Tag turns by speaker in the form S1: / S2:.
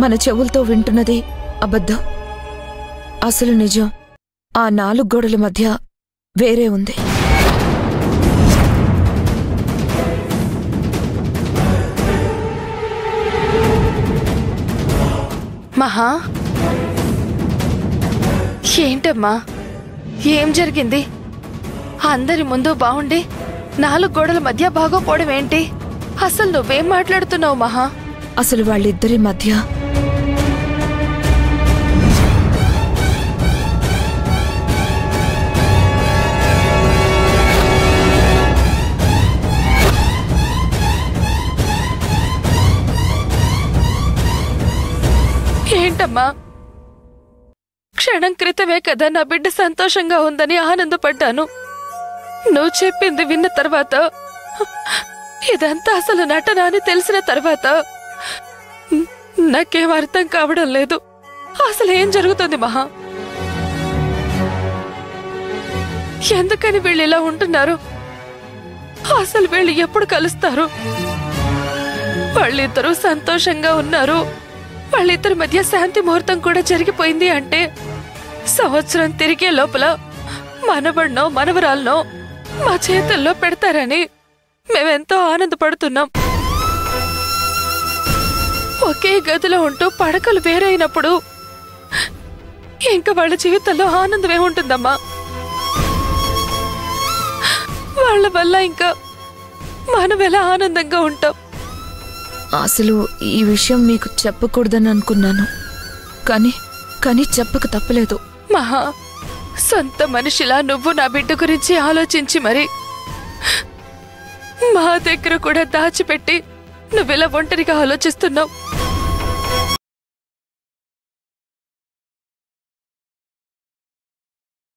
S1: మన చెవులతో వింటున్నది అబద్ధం. అసలు నిజం ఆ 4 గోడల మధ్య వేరే ఉంది.
S2: మహా, ఏంటమ్మా, ఏం జరిగింది? అందరి ముందు బాగుండి 4 గోడల మధ్య బాగోపోవడం ఏంటి? అసలు నువ్వేం మాట్లాడుతున్నావు మహా?
S1: అసలు వాళ్ళిద్దరి మధ్య
S2: ఏంటమ్మా, క్షణం క్రితమే కదా నా బిడ్డ సంతోషంగా ఉందని ఆనందపడ్డాను. నువ్వు చెప్పింది విన్న తర్వాత, ఇదంతా అసలు నటన అని తెలిసిన తర్వాత నాకేం అర్థం కావడం లేదు. అసలు ఏం జరుగుతుంది మహా? ఎందుకని వీళ్ళు ఇలా ఉంటున్నారు? అసలు వీళ్ళు ఎప్పుడు కలుస్తారు? వాళ్ళిద్దరూ సంతోషంగా ఉన్నారు, వాళ్ళిద్దరి మధ్య శాంతి ముహూర్తం కూడా జరిగిపోయింది అంటే సంవత్సరం తిరిగే లోపల మనవడినో మనవరాలనో మా చేతుల్లో పెడతారని మేమెంతో ఆనందపడుతున్నాం. ఒకే గదిలో ఉంటూ పడకలు వేరైనప్పుడు ఇంకా వాళ్ళ జీవితంలో ఆనందం ఏముంటుందమ్మా? వాళ్ళ వల్ల ఇంకా మనం ఎలా ఆనందంగా ఉంటాం?
S1: అసలు ఈ విషయం మీకు చెప్పకూడదని అనుకున్నాను, కానీ చెప్పక తప్పలేదు.
S2: మహా, సొంత మనిషిలా నువ్వు నా బిడ్డ గురించి ఆలోచించి మరి మా దగ్గర కూడా దాచిపెట్టి నువ్వెలా ఒంటరిగా ఆలోచిస్తున్నావు?